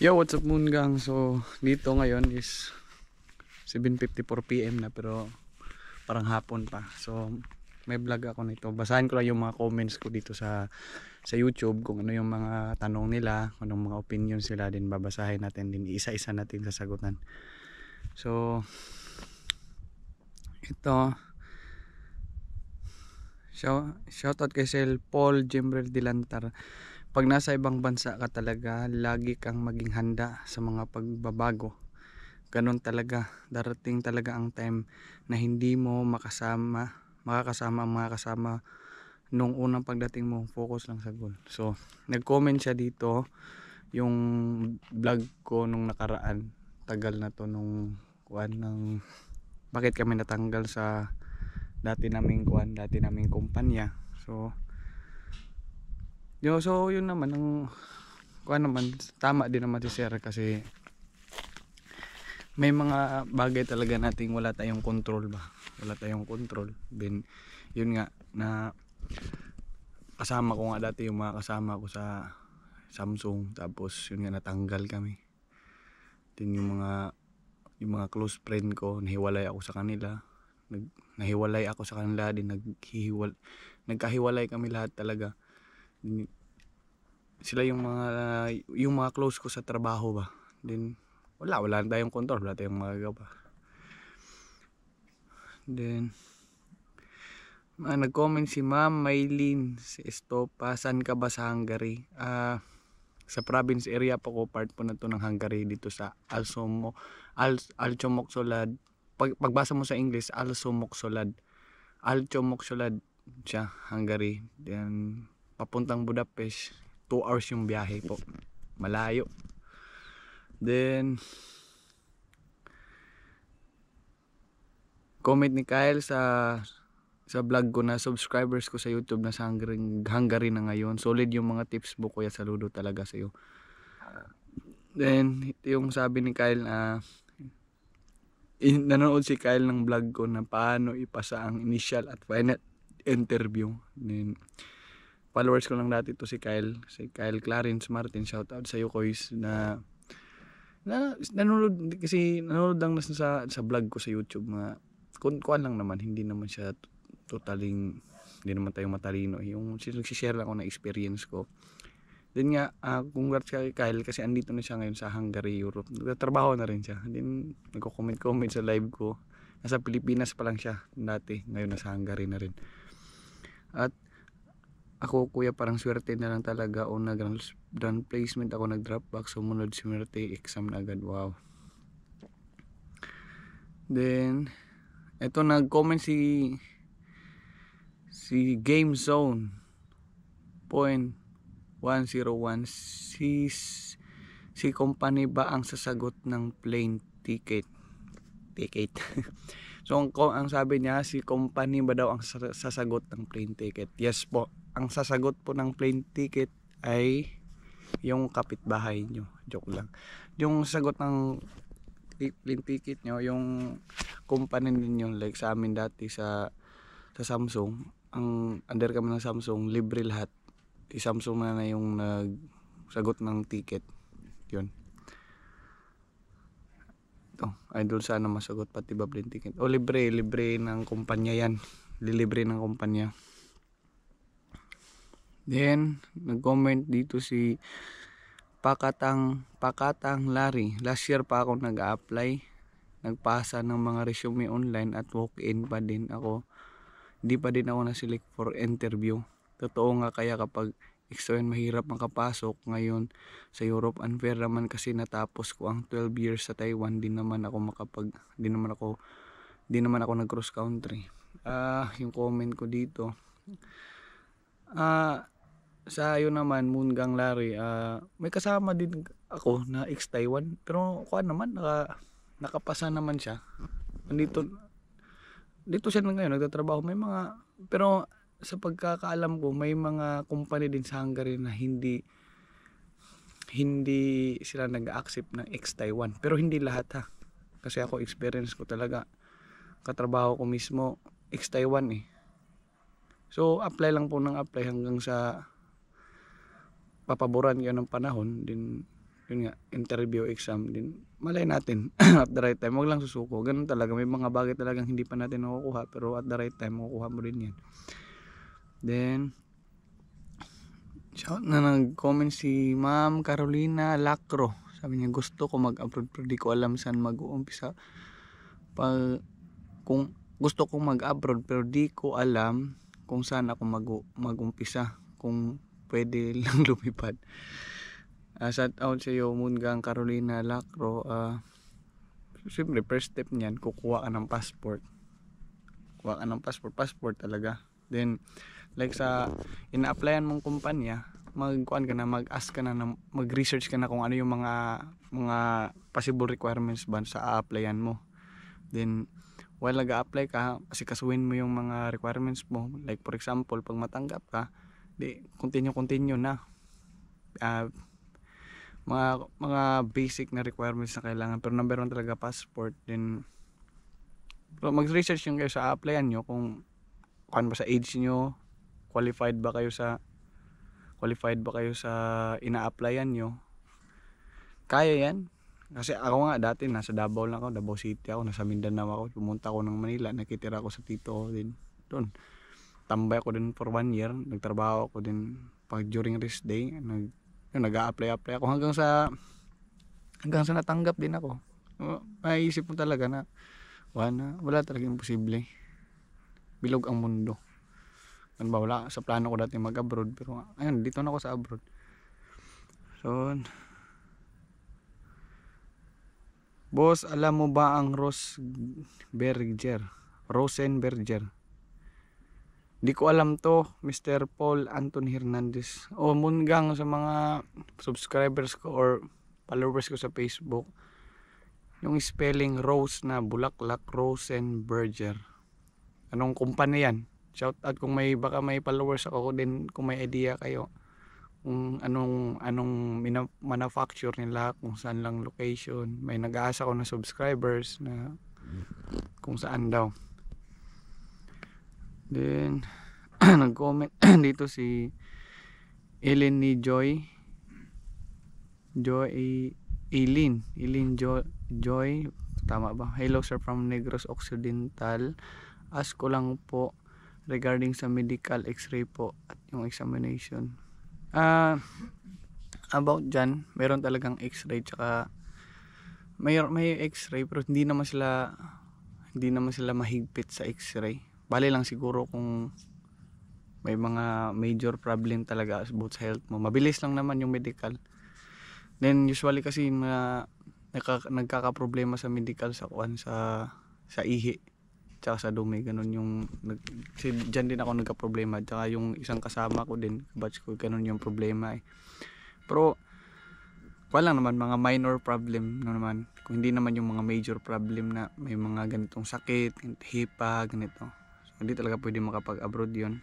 Yo, what's up Moon Gang? So, dito ngayon is 7:54 PM na pero parang hapon pa. So, may vlog ako nito. Basahin ko lang yung mga comments ko dito sa YouTube kung ano yung mga tanong nila, kung anong mga opinions sila, din babasahin natin din isa-isa natin sasagutan. So, ito shoutout kay Sel Paul Jemrel Dilantar. Pag nasa ibang bansa ka talaga, lagi kang maging handa sa mga pagbabago. Ganon talaga, darating talaga ang time na hindi mo makakasama ang mga kasama nung unang pagdating mo. Focus lang sa goal. So, nag-comment siya dito yung vlog ko nung nakaraan. Tagal na to nung bakit kami natanggal sa dati naming kumpanya. So yun naman ang naman, tama din naman si Sir kasi may mga bagay talaga nating wala tayong control ba. Wala tayong control. Then yun nga na kasama ko nga dati yung mga kasama ko sa Samsung, tapos yun nga natanggal kami. Then yung mga close friend ko, nahiwalay ako sa kanila. Nahiwalay ako sa kanila din, nagkahiwalay kami lahat talaga. Sila yung mga close ko sa trabaho ba. Then wala tayong control, wala tayong magagawa. Then nag-comment si Ma'am Maylin si Estopa, saan ka ba sa Hungary? Sa province area po ko, part po na to ng Hungary, dito sa Alcsomoksolad. Pagbasa mo sa English, Alcsomoksolad siya, Hungary. Then papuntang Budapest, 2 hours yung biyahe po, malayo. Then comment ni Kyle sa vlog ko na subscribers ko sa YouTube na sa Hungary na ngayon. Solid yung mga tips mo kuya, saludo talaga sa iyo. Then ito yung sabi ni Kyle na nanonood si Kyle ng vlog ko na paano ipasa ang initial at final interview. Then followers ko lang dati to si Kyle Clarence Martin. Shout out sa iyo Kois na nanonood lang na sa vlog ko sa YouTube. Kuan lang naman, hindi naman siya totaling, hindi naman tayo matalino. Yung share lang ako na experience ko. Then nga, congrats kay Kyle kasi andito na siya ngayon sa Hungary, Europe. Nagtatrabaho na rin siya. Then nagko-comment sa live ko. Nasa Pilipinas pa lang siya dati, ngayon nasa Hungary na rin. At ako kuya, parang swerte na lang talaga o nag-run placement ako, nag-drop back, sumunod swerte, exam na agad. Wow. Then ito nag-comment si Game Zone .101, si company ba ang sasagot ng plane ticket? So ang sabi niya, si company ba daw ang sasagot ng plane ticket? Yes po, ang sasagot po ng plane ticket ay yung kapitbahay nyo. Joke lang. Yung sagot ng plane ticket nyo, yung company ninyo, like sa amin dati sa Samsung, ang under kami ng Samsung, libre lahat. Si Samsung na yung nagsagot ng ticket. Yun. Ito, idol sana masagot pati ba plane ticket. O libre ng kumpanya yan. Lilibre ng kumpanya. Then nag-comment dito si Pakatang Larry. Last year pa ako nag-a-apply. Nagpasa ng mga resume online at walk-in pa din ako. Hindi pa din ako na-select for interview. Totoo nga, kaya kapag external mahirap makapasok ngayon sa Europe. Unfair naman kasi natapos ko ang 12 years sa Taiwan. Di naman ako nag-cross country. Yung comment ko dito. Sa ayo naman, Moongang Larry, may kasama din ako na ex-Taiwan. Pero nakapasa naman siya. Dito siya ngayon nagtatrabaho. Pero sa pagkakaalam ko, may mga company din sa Hungary na hindi sila nag-accept ng ex-Taiwan. Pero hindi lahat ha. Kasi ako, experience ko talaga, katrabaho ko mismo ex-Taiwan eh. So apply hanggang sa papaboran yun ng panahon. Din yun nga, interview, exam din, malay natin at the right time, wag lang susuko. Ganun talaga, may mga bagay talagang hindi pa natin nakukuha, pero at the right time makukuha mo rin yan. Then shout na nag-comment si Ma'am Carolina Lacro. Sabi niya gusto ko mag-abroad pero di ko alam saan mag-uumpisa. Kung gusto kong mag-abroad pero di ko alam kung saan ako mag-umpisa, kung pwede lang lumipad. Shout out sa iyo Mungang Carolina Lacro. Siyempre first step niyan, kukuha ka ng passport. Kuha ka ng passport talaga. Then like sa ina-applyan mong kumpanya, mag-kuan ka na, mag-ask ka na, mag-research ka na kung ano yung mga possible requirements ba sa a-applyan mo. Then while nag-a-apply ka, kasi kasuhin mo yung mga requirements mo. Like for example, pag matanggap ka, di continue na. Mga basic na requirements na kailangan, pero number 1 talaga passport. Then mag-research yung kayo sa applyan nyo, kung kan ba sa age nyo, qualified ba kayo sa ina-applyan nyo. Kaya yan, kasi ako nga dati nasa Davao lang ako, Davao City ako, nasa Mindanao ako, pumunta ako ng Manila, nakitira ako sa tito din doon, tambay ako din for 1 year, nagtrabaho ako din pag during rest day, nag-a-apply ako hanggang sa natanggap din ako. Maisip mo talaga na wala talaga imposible, bilog ang mundo. Ano ba, wala sa plano ko dati mag-abroad, pero ayun, dito na ako sa abroad. So boss, alam mo ba ang Rosenberger? Di ko alam to, Mr. Paul Anton Hernandez. Mungang sa mga subscribers ko or followers ko sa Facebook, yung spelling Rose na bulaklak, Rosenberger. Anong kumpanya yan? Shout out kung baka may followers ako din, kung may idea kayo kung anong manufacture nila, kung saan lang location. May nag-aasa ko na subscribers na kung saan daw. Then nag-comment dito si Eileen ni Joy, tama ba? Hello sir from Negros Occidental. Ask ko lang po regarding sa medical x-ray po at yung examination. About dyan, meron talagang x-ray, tsaka may x-ray, pero hindi naman sila mahigpit sa x-ray. Bali lang siguro kung may mga major problem talaga about sa health mo. Mabilis lang naman yung medical. Then usually kasi nagkakaproblema sa medical sa ihi tsaka sa dumi, ganun yung kasi dyan din ako nagka-problema, tsaka yung isang kasama ko din, batch ko, ganun yung problema pero wala naman, mga minor problem na naman, kung hindi naman yung mga major problem na may mga ganitong sakit, hipa, ganito. So hindi talaga pwede makapag-abroad yun.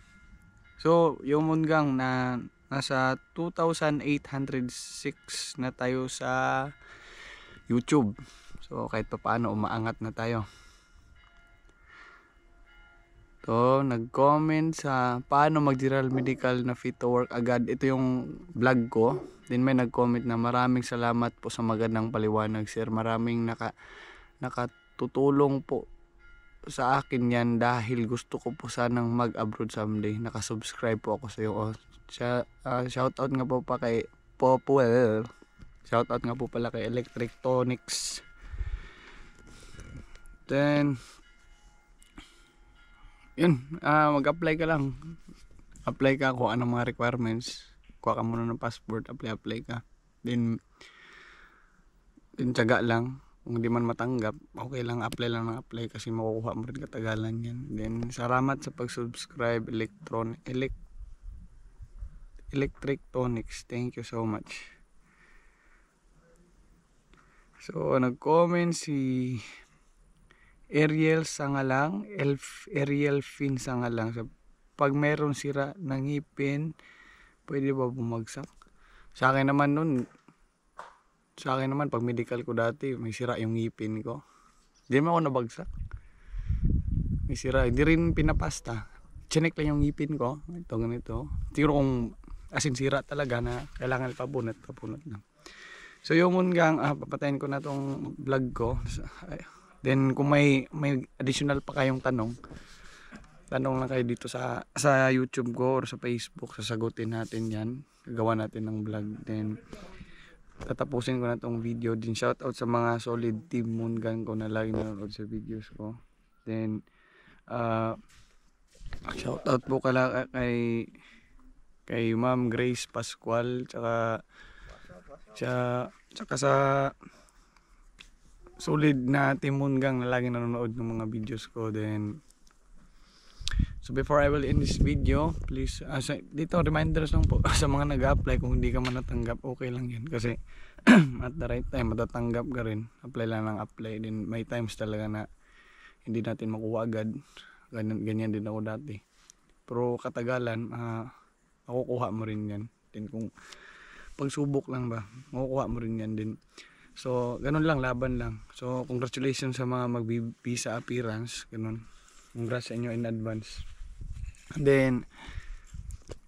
So yung Mungang na nasa 2,806 na tayo sa YouTube. So kahit pa paano umaangat na tayo. So nag-comment sa paano mag-general medical na fit to work agad. Ito yung vlog ko. Then may nag-comment na maraming salamat po sa magandang paliwanag sir. Maraming nakatutulong po sa akin yan dahil gusto ko po sanang mag-abroad someday. Nakasubscribe po ako sa iyo. Shoutout nga po pa kay Popwell. Shoutout nga po pala kay Electrictonics. Then yun, mag-apply ka lang. Apply ka kung anong mga requirements. Kuha ka muna ng passport, apply ka. Then tiyaga lang. Kung hindi man matanggap, okay lang, apply lang ng apply kasi makukuha mo rin katagalan yan. Then salamat sa pag-subscribe Electrictonics. Thank you so much. So nag-comment si Ariel Sangalang, Ariel Fin Sangalang. So, pag mayroon sira ng ngipin, pwede ba bumagsak? Sa akin naman pag medical ko dati, may sira yung ngipin ko. Hindi naman ako nabagsak. May sira, hindi rin pinapasta. Chinek lang yung ngipin ko. Ito, ganito. Tiro kung sira talaga na kailangan papunat lang. So yung munggang papatayin ko na tong vlog ko. Then kung may additional pa kayong tanong lang kayo dito sa YouTube ko or sa Facebook, sasagutin natin yan. Gagawa natin ng vlog. Then tatapusin ko na tong video. Din shout out sa mga solid team Moongang ko na lagi nanonood sa videos ko. Then shout out po kay Ma'am Grace Pascual tsaka sa solid na team Moongang na lagi nanonood ng mga videos ko. Then so before I will end this video, please dito reminders lang po sa mga nag-apply, kung hindi ka man natanggap, okay lang yan kasi at the right time matatanggap ka rin. Apply lang ng apply. Din may times talaga na hindi natin makuha agad. Ganyan din ako dati. Pero katagalan makukuha mo rin yan. Din kung pagsubok lang ba, makukuha mo rin yan din. So ganun lang, laban lang. So congratulations sa mga mag-visa appearance, ganun. Congrats sa inyo in advance. And then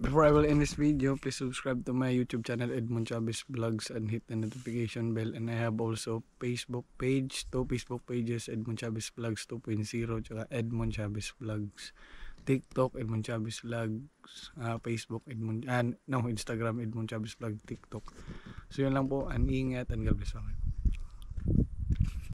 before I will end this video, please subscribe to my YouTube channel Edmond Chavez Vlogs and hit the notification bell. And I have also Facebook page, 2 Facebook pages, Edmond Chavez Vlogs 2.0 tsaka Edmond Chavez Vlogs, TikTok Edmond Chavez Vlogs, Facebook Instagram Edmond Chavez Vlog, TikTok. So yun lang po, and ingat and God bless.